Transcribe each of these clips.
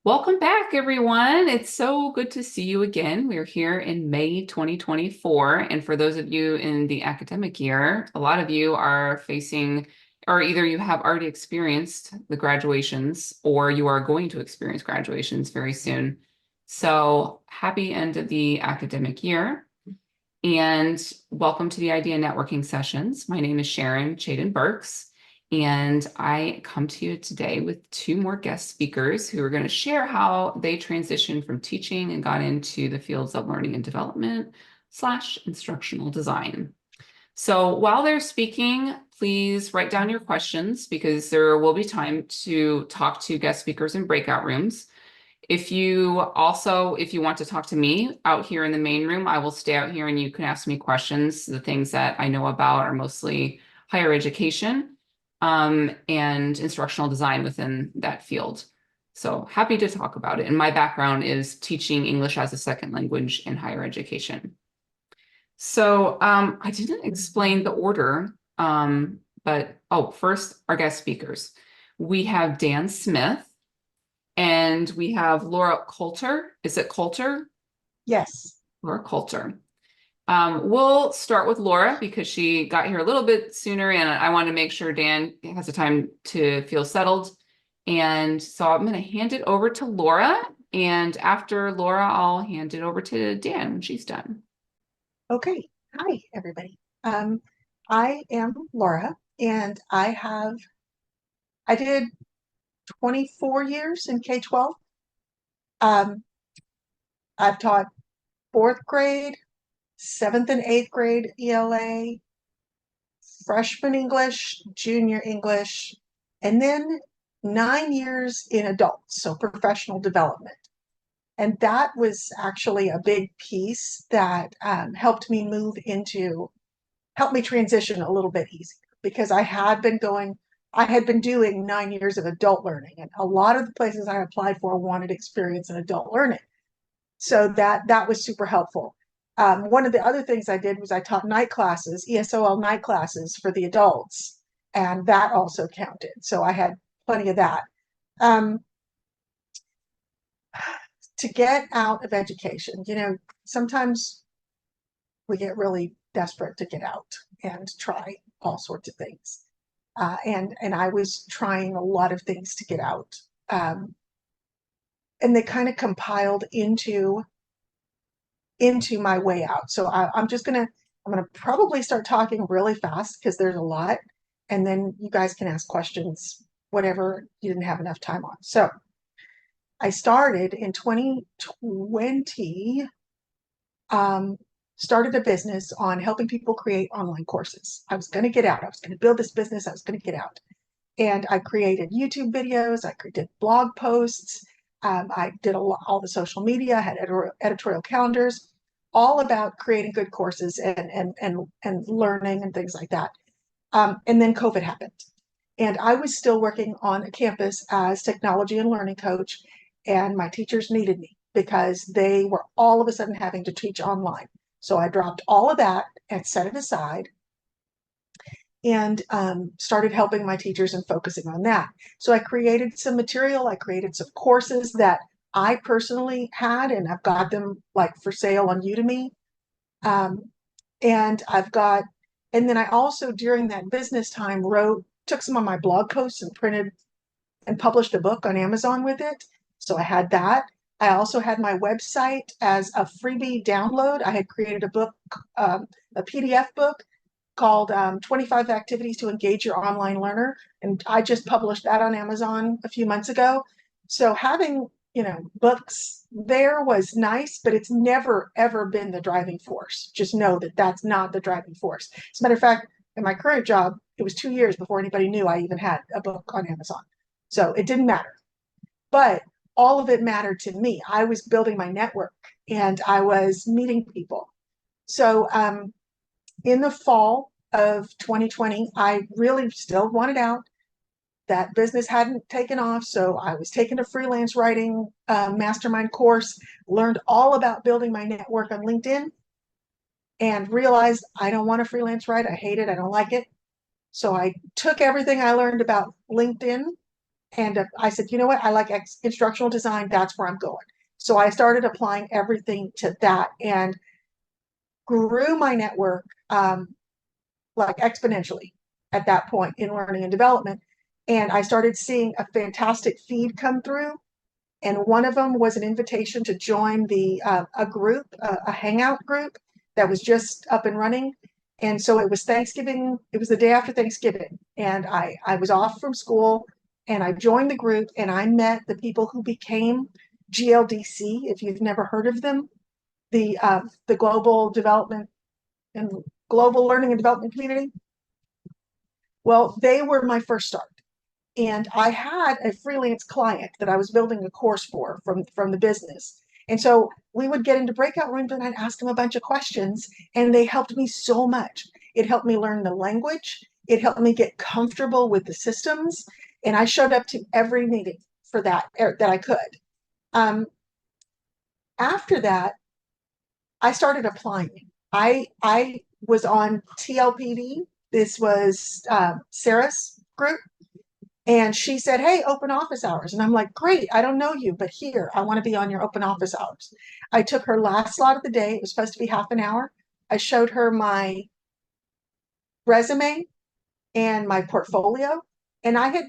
Welcome back, everyone. It's so good to see you again. We're here in May 2024. And for those of you in the academic year, a lot of you are facing, or either you have already experienced the graduations or you are going to experience graduations very soon. So happy end of the academic year. And welcome to the Idea Networking Sessions. My name is Sharon Chaden-Burks, and I come to you today with two more guest speakers who are going to share how they transitioned from teaching and got into the fields of learning and development / instructional design. So while they're speaking, please write down your questions because there will be time to talk to guest speakers in breakout rooms. If you want to talk to me out here in the main room, I will stay out here and you can ask me questions. The things that I know about are mostly higher education and instructional design within that field. So happy to talk about it. And my background is teaching English as a second language in higher education. So I didn't explain the order, first, our guest speakers. We have Dan Smith. And we have Laura Coulter. Is it Coulter? Yes. Laura Coulter. We'll start with Laura because she got here a little bit sooner and I want to make sure Dan has the time to feel settled. And so I'm going to hand it over to Laura. And after Laura, I'll hand it over to Dan when she's done. Okay. Hi, everybody. I am Laura, and I did 24 years in K-12. I've taught fourth grade, seventh and eighth grade ELA, freshman English, junior English, and then 9 years in adults, so professional development. And that was actually a big piece that helped me transition a little bit easier because I had been doing 9 years of adult learning, and a lot of the places I applied for wanted experience in adult learning. So that was super helpful. One of the other things I did was I taught night classes, ESOL night classes for the adults, and that also counted. So I had plenty of that. To get out of education, sometimes we get really desperate to get out and try all sorts of things. And I was trying a lot of things to get out. And they kind of compiled into my way out. So I'm gonna probably start talking really fast because there's a lot, and then you guys can ask questions, whatever you didn't have enough time on. So I started in 2020, started a business on helping people create online courses. I was going to get out. I was going to build this business. I was going to get out. And I created YouTube videos. I did blog posts. I did all the social media. I had editorial calendars, all about creating good courses and learning and things like that. And then COVID happened. And I was still working on a campus as technology and learning coach. And my teachers needed me because they were all of a sudden having to teach online. So I dropped all of that and set it aside and started helping my teachers and focusing on that. So I created some material. I created some courses that I personally had, and I've got them like for sale on Udemy. And then I also during that business time took some of my blog posts and printed and published a book on Amazon with it. So I had that. I also had my website as a freebie download. I had created a book, a PDF book called 25 Activities to Engage Your Online Learner. And I just published that on Amazon a few months ago. So having, books there was nice, but it's never, ever been the driving force. Just know that that's not the driving force. As a matter of fact, in my current job, it was 2 years before anybody knew I even had a book on Amazon. So it didn't matter. But all of it mattered to me. I was building my network and I was meeting people. So in the fall of 2020, I really still wanted out. That business hadn't taken off. So I was taking a freelance writing mastermind course, learned all about building my network on LinkedIn, and realized I don't want to freelance write. I hate it. I don't like it. So I took everything I learned about LinkedIn And I said, you know what? I like instructional design. That's where I'm going. So I started applying everything to that and grew my network like exponentially at that point in learning and development. And I started seeing a fantastic feed come through. And one of them was an invitation to join a group, a hangout group that was just up and running. And so it was Thanksgiving. It was the day after Thanksgiving, and I was off from school, and I joined the group, and I met the people who became GLDC. If you've never heard of them, the Global Development and Global Learning and Development Community. Well, they were my first start. And I had a freelance client that I was building a course for from the business. And so we would get into breakout rooms and I'd ask them a bunch of questions, and they helped me so much. It helped me learn the language. It helped me get comfortable with the systems. And I showed up to every meeting for that I could. After that, I started applying. I was on TLPD. This was Sarah's group. And she said, hey, open office hours. And I'm like, great, I don't know you, but here, I want to be on your open office hours. I took her last slot of the day. It was supposed to be half an hour. I showed her my resume and my portfolio. And I had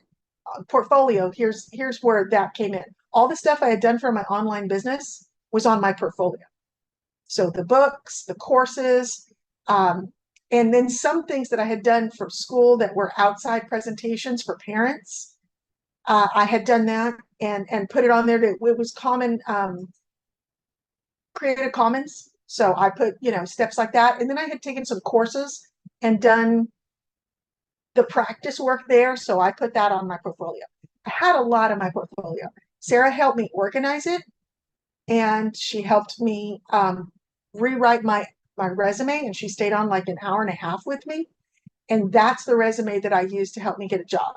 portfolio. Here's where that came in. All the stuff I had done for my online business was on my portfolio. So the books, the courses, and then some things that I had done for school that were outside presentations for parents. I had done that and put it on there. It was common, Creative Commons. So I put, steps like that. And then I had taken some courses and done the practice work there. So I put that on my portfolio. I had a lot of my portfolio. Sarah helped me organize it, and she helped me rewrite my resume, and she stayed on like an hour and a half with me. And that's the resume that I used to help me get a job.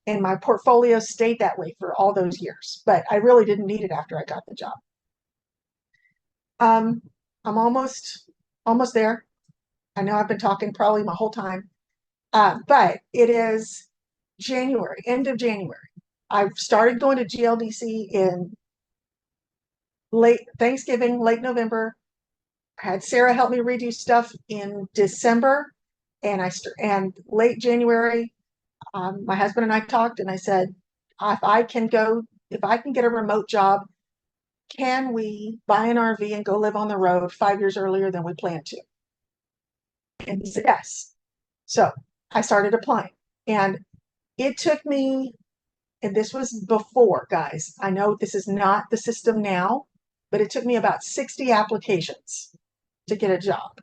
And my portfolio stayed that way for all those years, but I really didn't need it after I got the job. I'm almost there. I know I've been talking probably my whole time, but it is January, end of January. I started going to GLDC in late Thanksgiving, late November. I had Sarah help me redo stuff in December, and late January, my husband and I talked, and I said, if I can get a remote job, can we buy an RV and go live on the road 5 years earlier than we planned to? And he said yes. So I started applying, and it took me, and this was before, guys. I know this is not the system now, but it took me about 60 applications to get a job.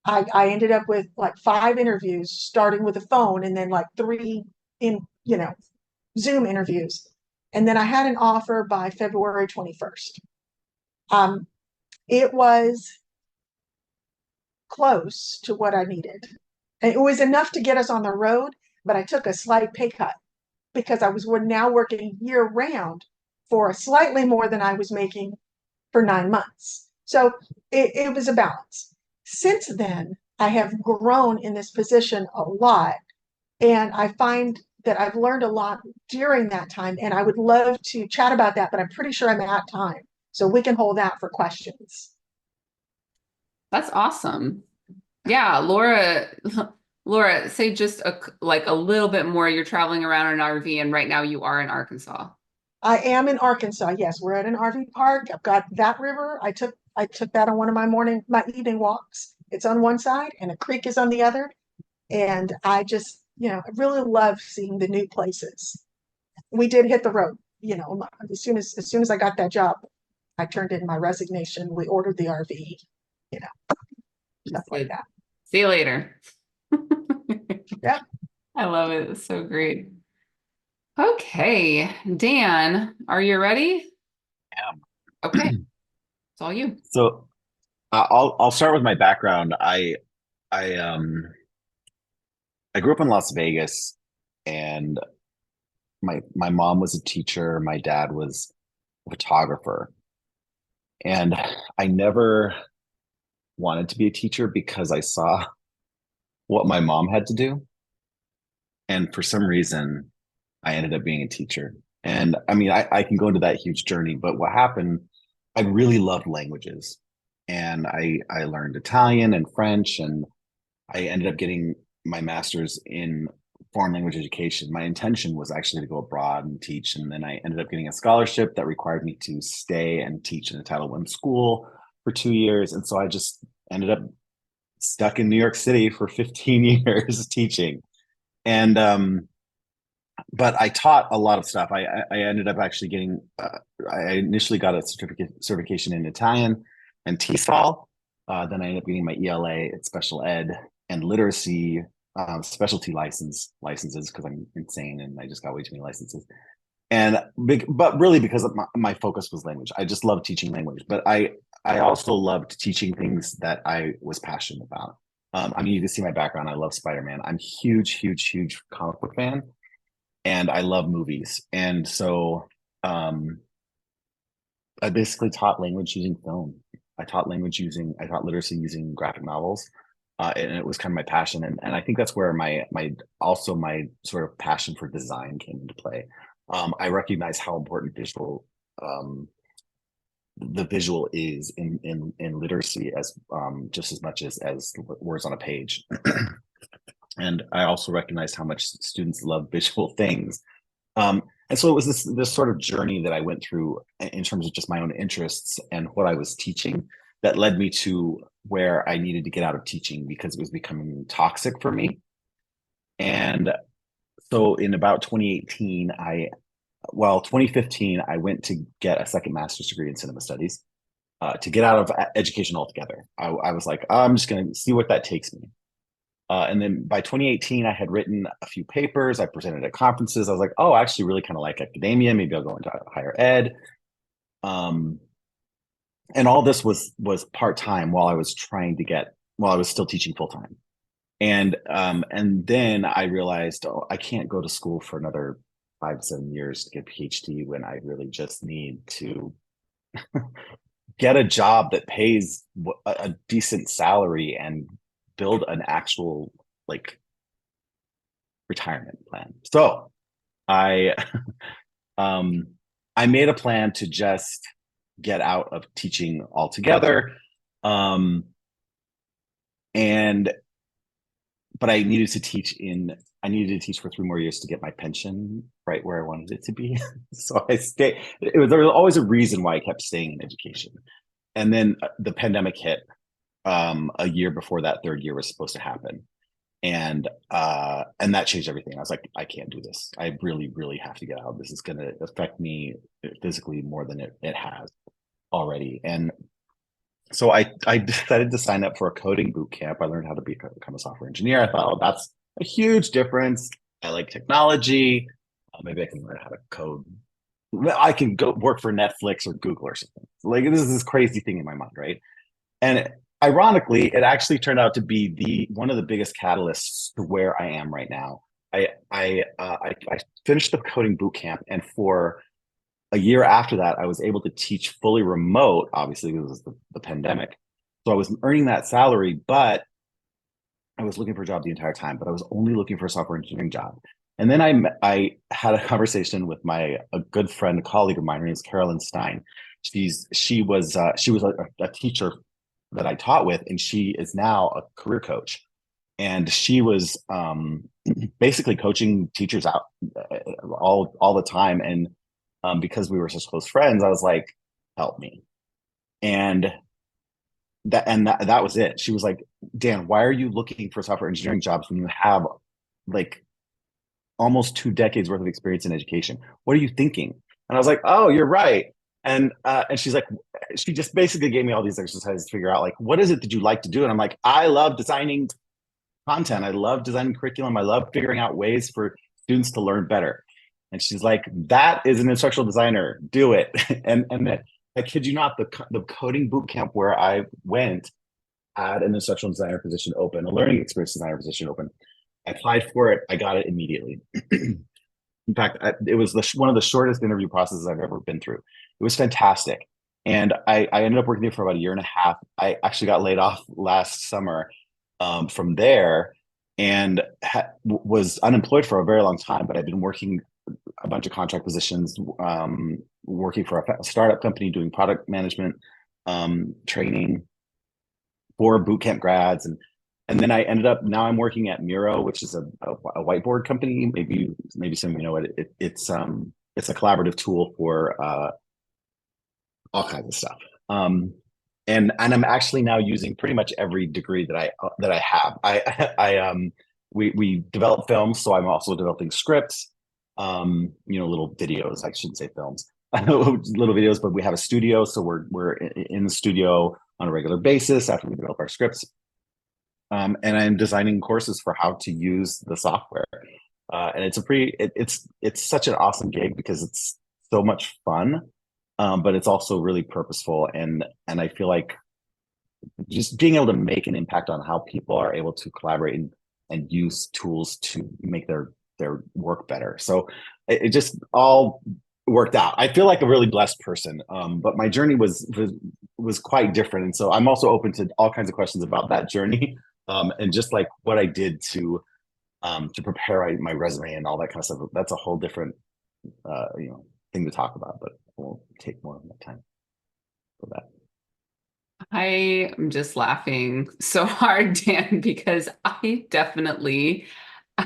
I ended up with like 5 interviews, starting with a phone, and then like 3 in, Zoom interviews. And then I had an offer by February 21st. It was close to what I needed. And it was enough to get us on the road, but I took a slight pay cut because we're now working year round for slightly more than I was making for 9 months. So it was a balance. Since then, I have grown in this position a lot, and I find that I've learned a lot during that time, and I would love to chat about that, but I'm pretty sure I'm at time. So we can hold that for questions. That's awesome. Yeah, Laura, Laura, say just like a little bit more. You're traveling around in an RV, and right now you are in Arkansas. I am in Arkansas. Yes, we're at an RV park. I've got that river. I took that on one of my evening walks. It's on one side and a creek is on the other. And I just, I really love seeing the new places. We did hit the road, as soon as I got that job, I turned in my resignation. We ordered the RV, you know, stuff like that. See you later. Yeah. I love it. It's so great. Okay, Dan, are you ready? Yeah. Okay, it's all you. So I'll start with my background. I I grew up in Las Vegas, and my mom was a teacher, my dad was a photographer, and I never wanted to be a teacher because I saw what my mom had to do, and for some reason I ended up being a teacher. And I mean, I can go into that huge journey, but what happened, I really loved languages. And I learned Italian and French, and I ended up getting my master's in foreign language education. My intention was actually to go abroad and teach, and then I ended up getting a scholarship that required me to stay and teach in a Title I school for 2 years. And so I just ended up stuck in New York City for 15 years teaching. And but I taught a lot of stuff. I ended up actually getting I initially got a certification in Italian and TESOL. Then I ended up getting my ELA at special ed and literacy specialty licenses because I'm insane and I just got way too many licenses. And but really because of my focus was language. I just love teaching language, but I also loved teaching things that I was passionate about. I mean, you can see my background. I love Spider-Man. I'm huge comic book fan, and I love movies. And so I basically taught language using film. I taught literacy using graphic novels. And it was kind of my passion. And I think that's where my sort of passion for design came into play. I recognize how important the visual is in literacy as just as much as words on a page. And I also recognized how much students love visual things. And so it was this sort of journey that I went through in terms of just my own interests and what I was teaching that led me to where I needed to get out of teaching because it was becoming toxic for me. And so in about 2015, I went to get a second master's degree in cinema studies to get out of education altogether. I was like, I'm just going to see what that takes me. And then by 2018, I had written a few papers. I presented at conferences. I was like, oh, I actually really kind of like academia. Maybe I'll go into higher ed. And all this was part-time while I was still teaching full-time. And then I realized, oh, I can't go to school for another 5 to 7 years to get a PhD when I really just need to get a job that pays a decent salary and build an actual like retirement plan. So I I made a plan to just get out of teaching altogether. But I needed to teach for 3 more years to get my pension right where I wanted it to be. So I stayed. There was always a reason why I kept staying in education. And then the pandemic hit a year before that third year was supposed to happen. And that changed everything. I was like, I can't do this. I really have to get out. This is going to affect me physically more than it has already. And so I decided to sign up for a coding boot camp. I learned how to become a software engineer. I thought, oh, that's a huge difference. I like technology. Maybe I can learn how to code. I can go work for Netflix or Google or something. Like this is this crazy thing in my mind, right? And ironically, it actually turned out to be one of the biggest catalysts to where I am right now. I finished the coding boot camp, and for a year after that, I was able to teach fully remote. Obviously, it was the pandemic, so I was earning that salary, but I was looking for a job the entire time. But I was only looking for a software engineering job. And then I had a conversation with a good friend, a colleague of mine. Her name is Carolyn Stein. She was a teacher that I taught with, and she is now a career coach. And she was basically coaching teachers out all the time. And because we were such close friends, I was like, help me. And that was it. She was like, Dan, why are you looking for software engineering jobs when you have like almost 2 decades worth of experience in education? What are you thinking? And I was like, oh, you're right. And she's like, she just basically gave me all these exercises to figure out like, what is it that you like to do? And I'm like, I love designing content. I love designing curriculum. I love figuring out ways for students to learn better. And she's like, that is an instructional designer. Do it. and that, I kid you not, the coding boot camp where I went had an instructional designer position open, a learning experience designer position open. I applied for it. I got it immediately. In fact, it was one of the shortest interview processes I've ever been through. It was fantastic. And I ended up working there for about 1.5 years. I actually got laid off last summer from there and was unemployed for a very long time, but I've been working a bunch of contract positions, working for a startup company, doing product management, training for boot camp grads, and then I ended up, now I'm working at Miro, which is a whiteboard company. Maybe some of you know it. It's a collaborative tool for all kinds of stuff. And I'm actually now using pretty much every degree that I have. We develop films, so I'm also developing scripts, little videos. I shouldn't say films, little videos, but we have a studio, so we're in the studio on a regular basis after we develop our scripts. And I'm designing courses for how to use the software. And it's such an awesome gig because it's so much fun, but it's also really purposeful. And I feel like just being able to make an impact on how people are able to collaborate and use tools to make their work better. So it just all worked out. I feel like a really blessed person, but my journey was quite different. And so I'm also open to all kinds of questions about that journey. And just like what I did to prepare my resume and all that kind of stuff. That's a whole different thing to talk about, but we'll take more of my time for that. I am just laughing so hard, Dan, because I definitely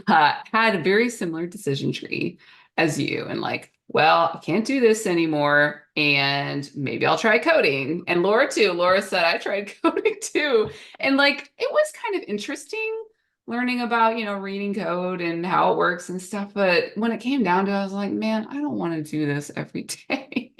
had a very similar decision tree as you, and like, well, I can't do this anymore, and maybe I'll try coding. And Laura too. Laura said I tried coding too, and like it was kind of interesting learning about reading code and how it works and stuff. But when it came down to it, I was like, man, I don't want to do this every day.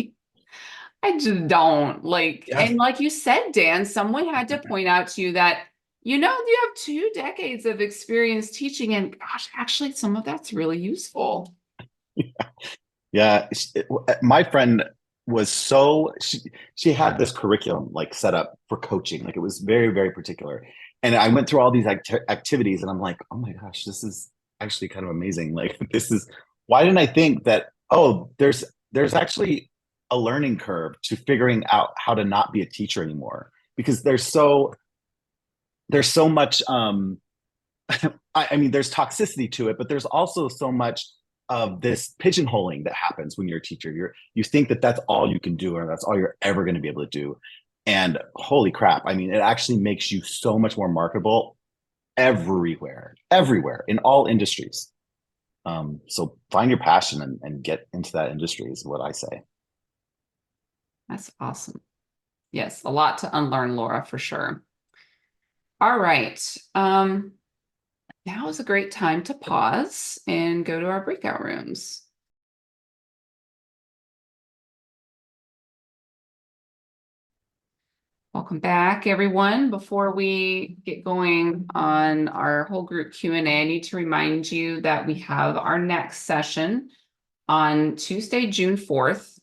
I just don't like. Yeah. And like you said, Dan, someone had to point out to you that you have 2 decades of experience teaching, and gosh, actually, some of that's really useful. Yeah. My friend was she had this curriculum like set up for coaching. Like it was very, very particular. And I went through all these activities and I'm like, oh my gosh, this is actually kind of amazing. Like why didn't I think that, oh, there's actually a learning curve to figuring out how to not be a teacher anymore, because there's so much I mean, there's toxicity to it, but there's also so much of this pigeonholing that happens when you're a teacher. You think that that's all you can do, or that's all you're ever going to be able to do. And holy crap, I mean, it actually makes you so much more marketable everywhere in all industries. So find your passion and get into that industry is what I say. That's awesome. Yes, a lot to unlearn, Laura, for sure. All right. Now is a great time to pause and go to our breakout rooms. Welcome back, everyone. Before we get going on our whole group Q&A, I need to remind you that we have our next session on Tuesday, June 4th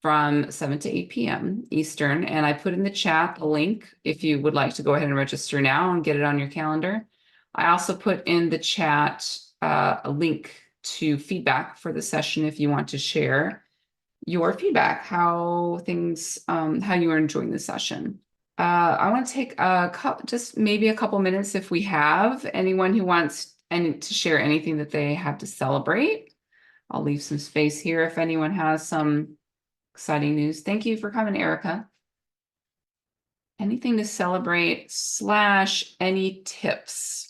from 7 to 8 p.m. Eastern. And I put in the chat a link if you would like to go ahead and register now and get it on your calendar. I also put in the chat a link to feedback for the session if you want to share your feedback, how you are enjoying the session. I want to take just maybe a couple minutes if we have anyone who wants to share anything that they have to celebrate. I'll leave some space here if anyone has some exciting news. Thank you for coming, Erica. Anything to celebrate / any tips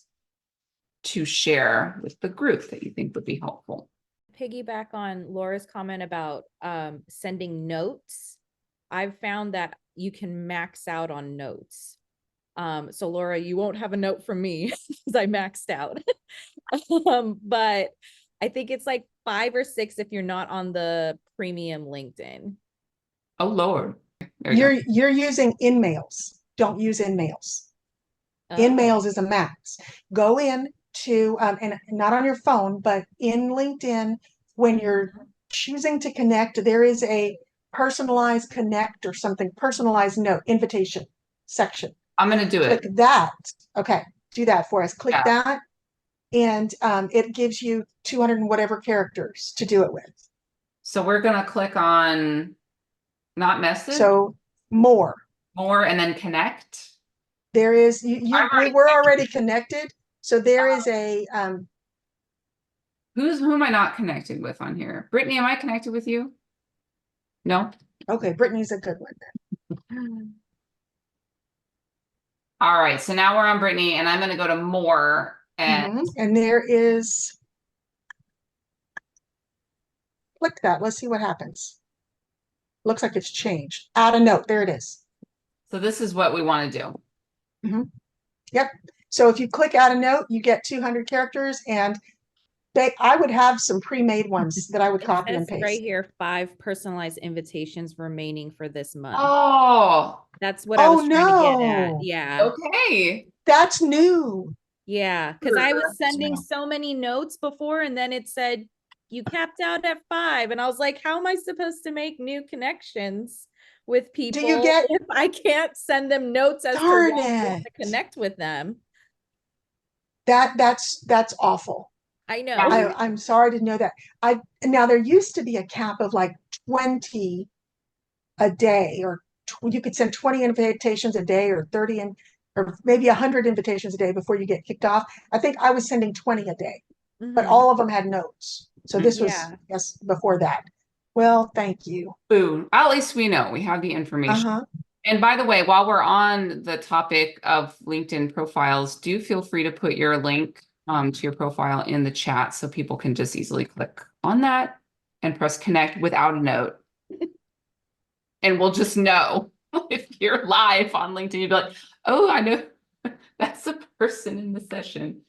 to share with the group that you think would be helpful? Piggyback on Laura's comment about sending notes. I've found that you can max out on notes. So Laura, you won't have a note from me because I maxed out. But I think it's like 5 or 6 if you're not on the premium LinkedIn. Oh Lord. You're using InMails. Don't use InMails. Oh. InMails is a max. Go in to and not on your phone, but in LinkedIn, when you're choosing to connect, there is a personalized connect or something, personalized note, invitation section. I'm going to do it. Click that. Okay, do that for us. Click Yeah. that, and it gives you 200 and whatever characters to do it with. So we're going to click on not message. So more, and then connect. there is we were already connected. So there is a Who am I not connected with on here? Brittany, am I connected with you? No? Okay, Brittany's a good one. All right, so now we're on Brittany, and I'm going to go to more. And And there is, click that. Let's see what happens. Looks like it's changed. Add a note. There it is. so this is what we want to do. Yep. So if you click add a note, you get 200 characters, and I would have some pre-made ones that I would It copy and says right paste. here, 5 personalized invitations remaining for this month. Oh, That's what I was trying to get at. no. Yeah. okay. That's new. Yeah. Because I was Sure. sending Yeah. so many notes before, and then it said you capped out at 5. And I was like, how am I supposed to make new connections with people Do you get, if I can't send them notes as to darn why I want it. to connect with them? That's awful. I know. I'm sorry to know that. Now there used to be a cap of like 20 a day, or you could send 20 invitations a day, or 30 or maybe 100 invitations a day before you get kicked off. I think I was sending 20 a day, but Mhm. all of them had notes. So this was, Yeah. yes, before that. Well, thank you. Boo. At least we know we have the information. Uh-huh. And by the way, while we're on the topic of LinkedIn profiles, do feel free to put your link to your profile in the chat so people can just easily click on that and press connect without a note. And we'll just know if you're live on LinkedIn, you'd be like, oh, I know that's the person in the session.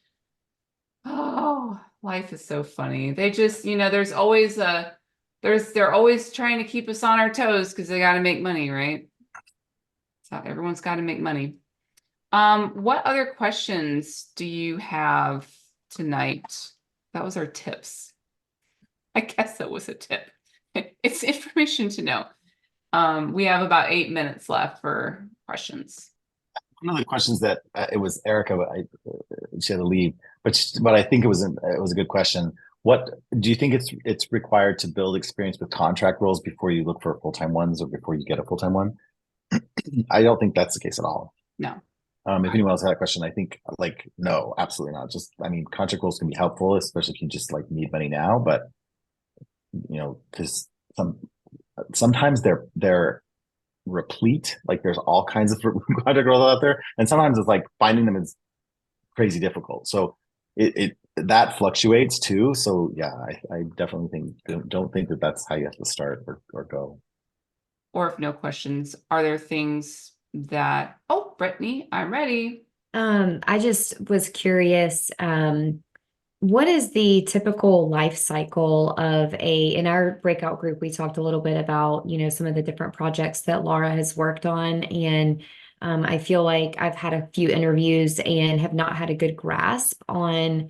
Oh, life is so funny. They just, there's always they're always trying to keep us on our toes because they got to make money, right? So everyone's got to make money. What other questions do you have tonight? That was our tips. I guess that was a tip. It's information to know. We have about 8 minutes left for questions. One of the questions that it was Erica, but she had to leave, but I think it was a good question. What do you think it's required to build experience with contract roles before you look for full-time ones, or before you get a full-time one? I don't think that's the case at all. No. If anyone else had a question, I think like no, absolutely not. Just contract roles can be helpful, especially if you just like need money now. But because sometimes they're replete. Like there's all kinds of contract roles out there, and sometimes it's like finding them is crazy difficult. So it that fluctuates too. So yeah, I definitely don't think that that's how you have to start or go. Or if no questions, are there things that, oh, Brittany, I'm ready. I just was curious, what is the typical life cycle of in our breakout group, we talked a little bit about, some of the different projects that Laura has worked on. And I feel like I've had a few interviews and have not had a good grasp on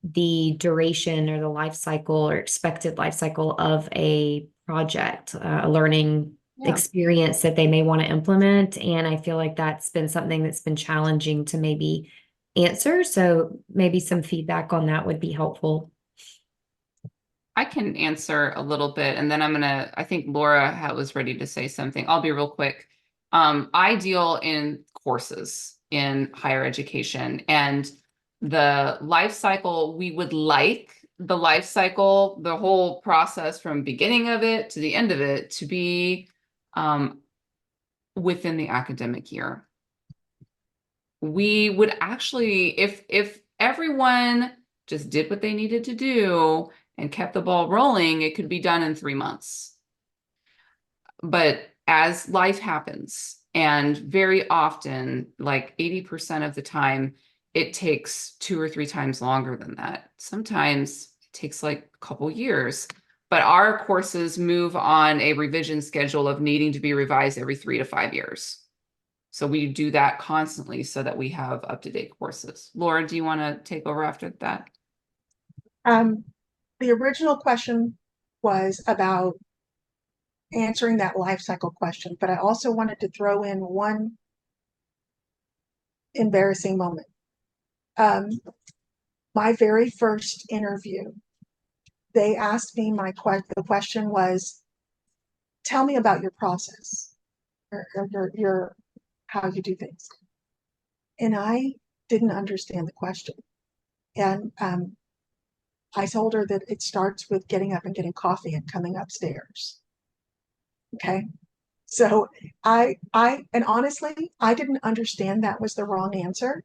the duration or the life cycle or expected life cycle of a project, a learning experience that they may want to implement. And I feel like that's been something that's been challenging to maybe answer. So maybe some feedback on that would be helpful. I can answer a little bit, and then I think Laura was ready to say something. I'll be real quick. I deal in courses in higher education, and the life cycle, we would like the life cycle, the whole process from beginning of it to the end of it to be within the academic year. We would actually, if everyone just did what they needed to do and kept the ball rolling, it could be done in 3 months. But as life happens, and very often, like 80% of the time, it takes 2 or 3 times longer than that. Sometimes it takes like a couple years. But our courses move on a revision schedule of needing to be revised every 3 to 5 years. So we do that constantly so that we have up-to-date courses. Laura, do you want to take over after that? The original question was about answering that life cycle question, but I also wanted to throw in one embarrassing moment. My very first interview, they asked me the question was, tell me about your process, or your how you do things. And I didn't understand the question. And I told her that it starts with getting up and getting coffee and coming upstairs. Okay. So and honestly, I didn't understand that was the wrong answer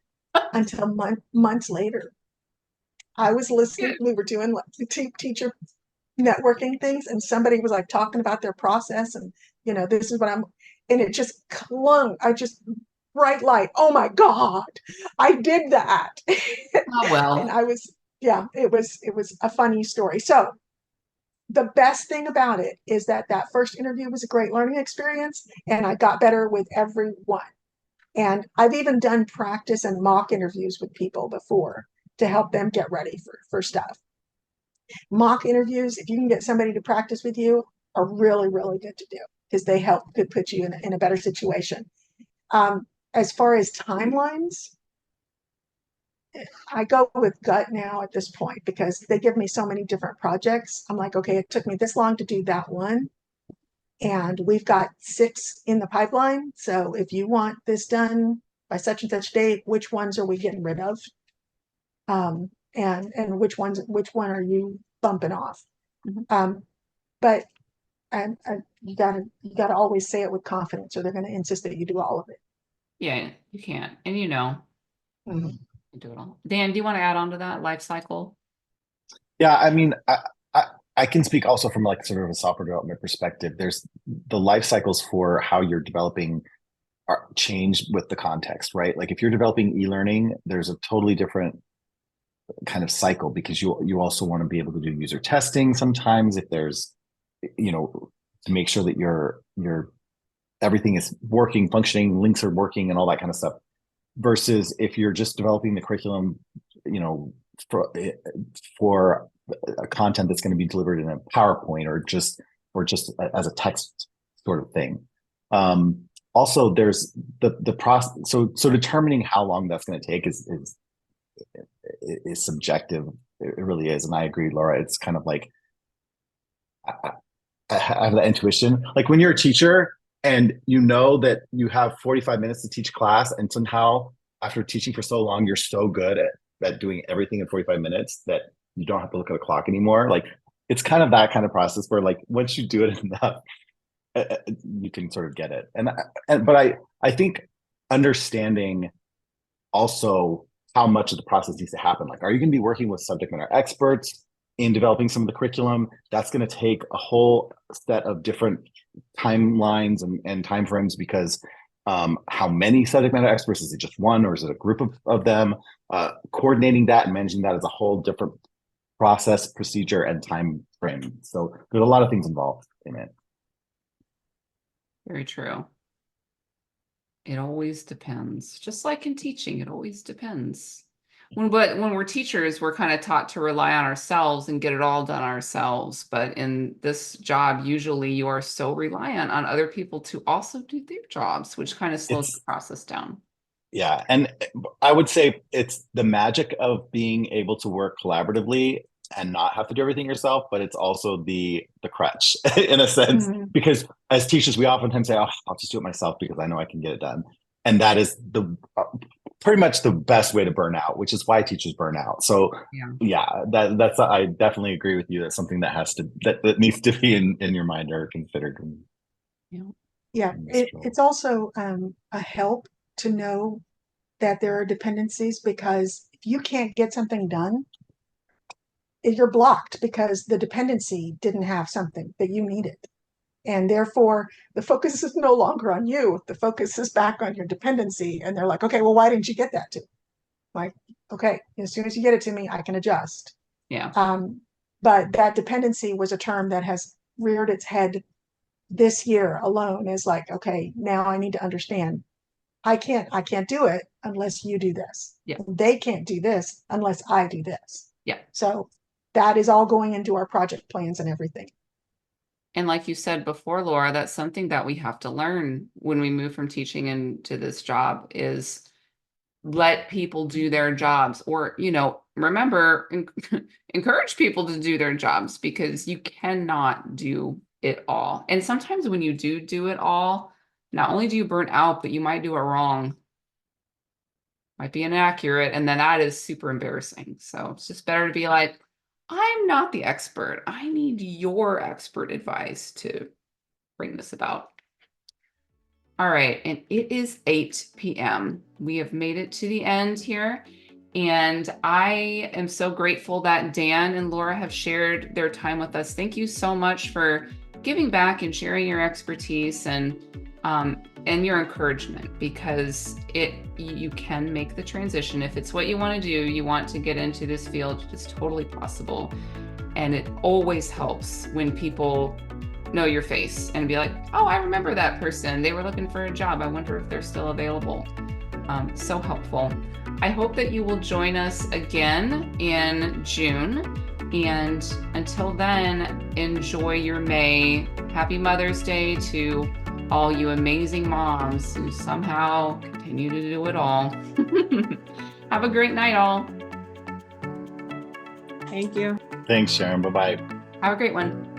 until months later. I was listening, we were doing like teacher networking things, and somebody was like talking about their process, and this is what and it just clung. I just bright light. Oh my God, I did that. Oh, And well, I was, yeah, it was a funny story. So the best thing about it is that first interview was a great learning experience, and I got better with everyone. And I've even done practice and mock interviews with people before to help them get ready for stuff. Mock interviews, if you can get somebody to practice with you, are really, really good to do because they could put you in a better situation. As far as timelines, I go with gut now at this point because they give me so many different projects. I'm like, okay, it took me this long to do that one, and we've got 6 in the pipeline. So if you want this done by such and such date, which ones are we getting rid of? And which one are you bumping off? But you gotta always say it with confidence, or they're going to insist that you do all of it. yeah, you can't. And Mhm. you do it all. Dan, do you want to add on to that life cycle? Yeah, I mean, I can speak also from like sort of a software development perspective. There's the life cycles for how you're developing are changed with the context, right? Like if you're developing e-learning, there's a totally different kind of cycle because you also want to be able to do user testing sometimes if there's, to make sure that your everything is working, functioning, links are working, and all that kind of stuff. Versus if you're just developing the curriculum, you know, for a content that's going to be delivered in a PowerPoint or just as a text sort of thing. Also, there's the process. So determining how long that's going to take is subjective. It really is, and I agree, Laura. It's kind of like I have that intuition. Like when you're a teacher and you know that you have 45 minutes to teach class, and somehow after teaching for so long, you're so good at doing everything in 45 minutes that you don't have to look at a clock anymore. Like it's kind of that kind of process where like once you do it enough, you can sort of get it. But I think understanding also how much of the process needs to happen. Like, are you going to be working with subject matter experts in developing some of the curriculum? That's going to take a whole set of different timelines and timeframes because how many subject matter experts? Is it just one or is it a group of them? Coordinating that and managing that is a whole different process, procedure, and time frame. So there's a lot of things involved in it. Very true. It always depends. Just like in teaching, it always depends. But when we're teachers, we're kind of taught to rely on ourselves and get it all done ourselves. But in this job, usually you are so reliant on other people to also do their jobs, which kind of slows the process down. Yeah. And I would say it's the magic of being able to work collaboratively and not have to do everything yourself, but it's also the crutch in a sense, because as teachers, we oftentimes say, oh, I'll just do it myself because I know I can get it done. And that is pretty much the best way to burn out, which is why teachers burn out. So that's I definitely agree with you. That's something that that needs to be in your mind or considered. It's also a help to know that there are dependencies, because if you can't get something done, you're blocked because the dependency didn't have something that you needed. And therefore, the focus is no longer on you. The focus is back on your dependency. And they're like, okay, well, why didn't you get that to me? Like, okay, as soon as you get it to me, I can adjust. Yeah. But that dependency was a term that has reared its head this year alone. Is like, okay, now I need to understand. I can't do it unless you do this. Yeah. They can't do this unless I do this. Yeah. So that is all going into our project plans and everything. And like you said before, Laura, that's something that we have to learn when we move from teaching into this job is let people do their jobs, or, remember, encourage people to do their jobs, because you cannot do it all. And sometimes when you do it all, not only do you burn out, but you might do it wrong, might be inaccurate, and then that is super embarrassing. So it's just better to be like, I'm not the expert. I need your expert advice to bring this about. All right, and it is 8 p.m. We have made it to the end here. And I am so grateful that Dan and Laura have shared their time with us. Thank you so much for giving back and sharing your expertise and your encouragement, because you can make the transition. If it's what you want to do, you want to get into this field, it's totally possible. And it always helps when people know your face and be like, oh, I remember that person. They were looking for a job. I wonder if they're still available. So helpful. I hope that you will join us again in June. And until then, enjoy your May. Happy Mother's Day to all you amazing moms who somehow continue to do it all. Have a great night, all. Thank you. Thanks, Sharon. Bye-bye. Have a great one.